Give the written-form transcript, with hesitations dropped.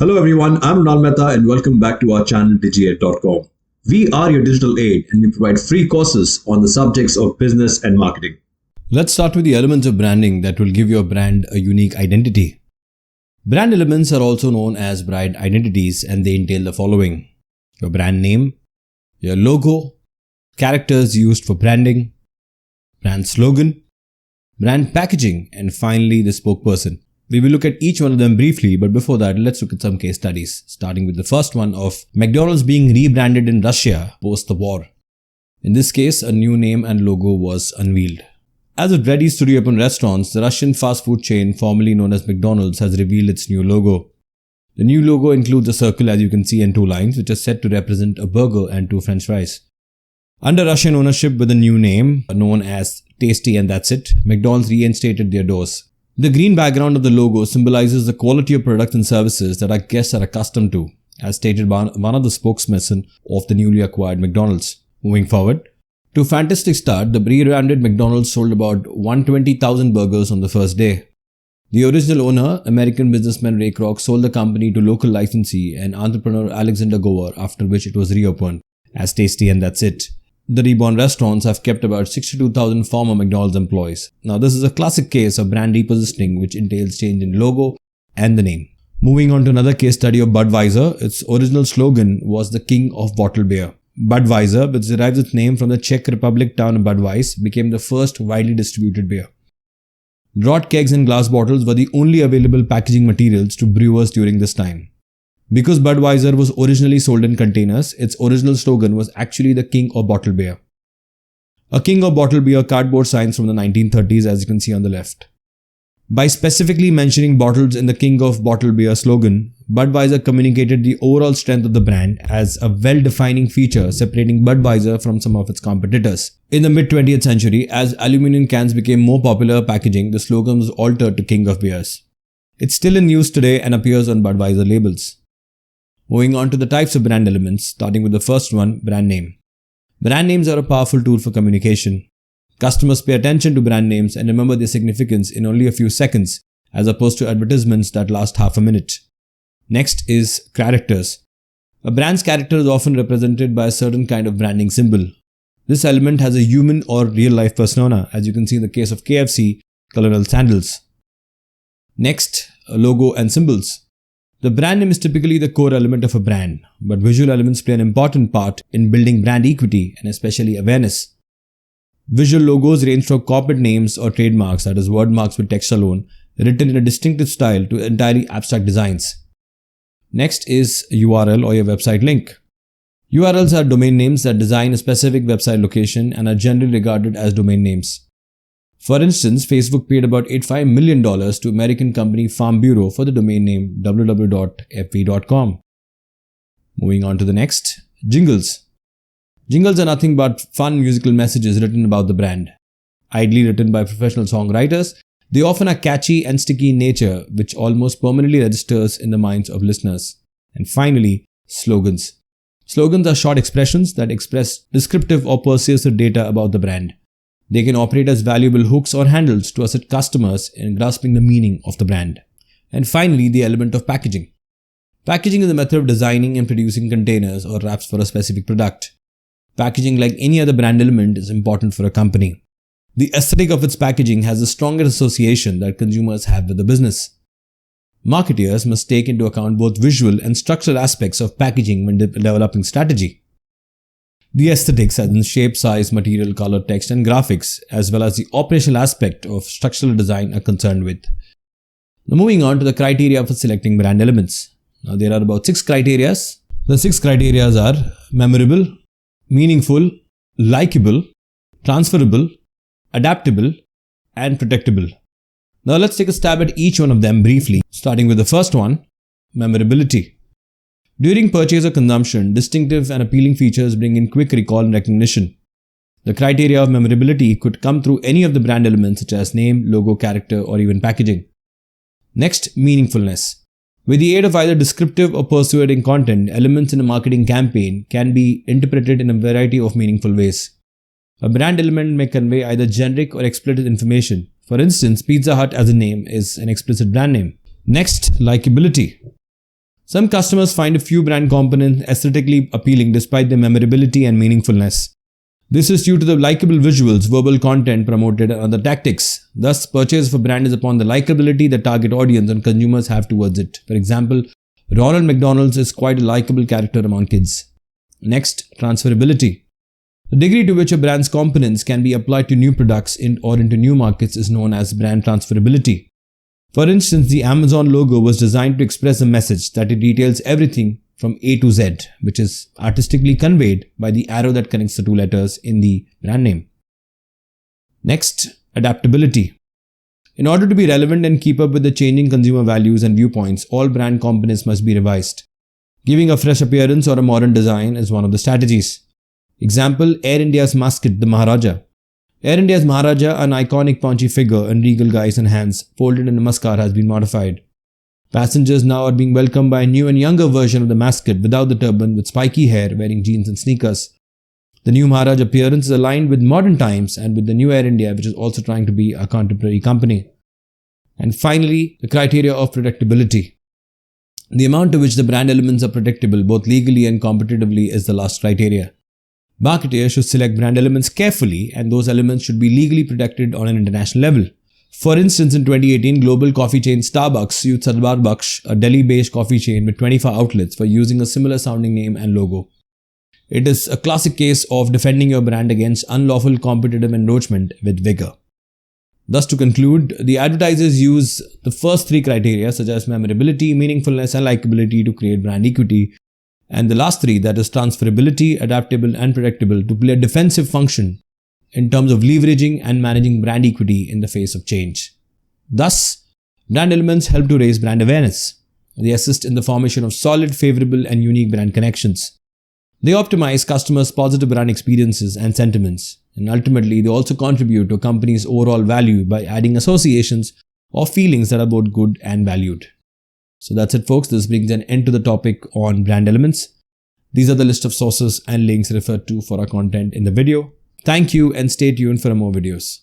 Hello everyone, I'm Runal Mehta and welcome back to our channel digiate.com. We are your digital aid and we provide free courses on the subjects of business and marketing. Let's start with the elements of branding that will give your brand a unique identity. Brand elements are also known as brand identities and they entail the following: your brand name, your logo, characters used for branding, brand slogan, brand packaging, and finally the spokesperson. We will look at each one of them briefly, but before that, let's look at some case studies, starting with the first one of McDonald's being rebranded in Russia post the war. In this case, a new name and logo was unveiled. As it readies to reopen restaurants, the Russian fast food chain formerly known as McDonald's has revealed its new logo. The new logo includes a circle, as you can see, and two lines, which are said to represent a burger and two French fries. Under Russian ownership with a new name, known as Tasty and That's It, McDonald's reinstated their doors. The green background of the logo symbolizes the quality of products and services that our guests are accustomed to, as stated by one of the spokesmen of the newly acquired McDonald's. Moving forward, to a fantastic start, the rebranded McDonald's sold about 120,000 burgers on the first day. The original owner, American businessman Ray Kroc, sold the company to local licensee and entrepreneur Alexander Gower, after which it was reopened as Tasty and That's It. The reborn restaurants have kept about 62,000 former McDonald's employees. Now, this is a classic case of brand repositioning which entails change in logo and the name. Moving on to another case study of Budweiser, its original slogan was the King of Bottled Beer. Budweiser, which derives its name from the Czech Republic town of Budweis, became the first widely distributed beer. Draught kegs and glass bottles were the only available packaging materials to brewers during this time. Because Budweiser was originally sold in containers, its original slogan was actually the King of Bottled Beer. A King of Bottled Beer cardboard signs from the 1930s, as you can see on the left. By specifically mentioning bottles in the King of Bottled Beer slogan, Budweiser communicated the overall strength of the brand as a well-defining feature separating Budweiser from some of its competitors. In the mid-20th century, as aluminum cans became more popular packaging, the slogan was altered to King of Beers. It's still in use today and appears on Budweiser labels. Moving on to the types of brand elements, starting with the first one, brand name. Brand names are a powerful tool for communication. Customers pay attention to brand names and remember their significance in only a few seconds, as opposed to advertisements that last half a minute. Next is characters. A brand's character is often represented by a certain kind of branding symbol. This element has a human or real-life persona, as you can see in the case of KFC, Colonel Sandals. Next, a logo and symbols. The brand name is typically the core element of a brand, but visual elements play an important part in building brand equity and especially awareness. Visual logos range from corporate names or trademarks, that is word marks with text alone, written in a distinctive style, to entirely abstract designs. Next is URL or your website link. URLs are domain names that design a specific website location and are generally regarded as domain names. For instance, Facebook paid about $85 million to American company Farm Bureau for the domain name www.fv.com. Moving on to the next, jingles. Jingles are nothing but fun musical messages written about the brand. Ideally written by professional songwriters, they often are catchy and sticky in nature, which almost permanently registers in the minds of listeners. And finally, slogans. Slogans are short expressions that express descriptive or persuasive data about the brand. They can operate as valuable hooks or handles to assist customers in grasping the meaning of the brand. And finally, the element of packaging. Packaging is a method of designing and producing containers or wraps for a specific product. Packaging, like any other brand element, is important for a company. The aesthetic of its packaging has the strongest association that consumers have with the business. Marketeers must take into account both visual and structural aspects of packaging when developing strategy. The aesthetics, as in shape, size, material, color, text, and graphics, as well as the operational aspect of structural design, are concerned with. Now, moving on to the criteria for selecting brand elements. Now, there are about 6 criteria. The 6 criteria are memorable, meaningful, likable, transferable, adaptable, and protectable. Now, let's take a stab at each one of them briefly, starting with the first one, memorability. During purchase or consumption, distinctive and appealing features bring in quick recall and recognition. The criteria of memorability could come through any of the brand elements such as name, logo, character, or even packaging. Next, meaningfulness. With the aid of either descriptive or persuading content, elements in a marketing campaign can be interpreted in a variety of meaningful ways. A brand element may convey either generic or explicit information. For instance, Pizza Hut as a name is an explicit brand name. Next, likability. Some customers find a few brand components aesthetically appealing despite their memorability and meaningfulness. This is due to the likable visuals, verbal content promoted, and other tactics. Thus, purchase of a brand is upon the likability the target audience and consumers have towards it. For example, Ronald McDonald's is quite a likable character among kids. Next, transferability. The degree to which a brand's components can be applied to new products or into new markets is known as brand transferability. For instance, the Amazon logo was designed to express a message that it details everything from A to Z, which is artistically conveyed by the arrow that connects the two letters in the brand name. Next, adaptability. In order to be relevant and keep up with the changing consumer values and viewpoints, all brand components must be revised. Giving a fresh appearance or a modern design is one of the strategies. Example, Air India's mascot, the Maharaja. Air India's Maharaja, an iconic paunchy figure in regal guise and hands, folded in a namaskar, has been modified. Passengers now are being welcomed by a new and younger version of the mascot without the turban, with spiky hair, wearing jeans and sneakers. The new Maharaj appearance is aligned with modern times and with the new Air India, which is also trying to be a contemporary company. And finally, the criteria of predictability. The amount to which the brand elements are predictable, both legally and competitively, is the last criteria. Marketers should select brand elements carefully, and those elements should be legally protected on an international level. For instance, in 2018, global coffee chain Starbucks sued Sarbar Baksh, a Delhi-based coffee chain with 24 outlets, for using a similar sounding name and logo. It is a classic case of defending your brand against unlawful competitive encroachment with vigor. Thus, to conclude, the advertisers use the first three criteria, such as memorability, meaningfulness, and likability, to create brand equity, and the last three, that is transferability, adaptable, and predictable, to play a defensive function in terms of leveraging and managing brand equity in the face of change. Thus, brand elements help to raise brand awareness. They assist in the formation of solid, favorable, and unique brand connections. They optimize customers' positive brand experiences and sentiments, and ultimately they also contribute to a company's overall value by adding associations or feelings that are both good and valued. So that's it, folks. This brings an end to the topic on brand elements. These are the list of sources and links referred to for our content in the video. Thank you and stay tuned for more videos.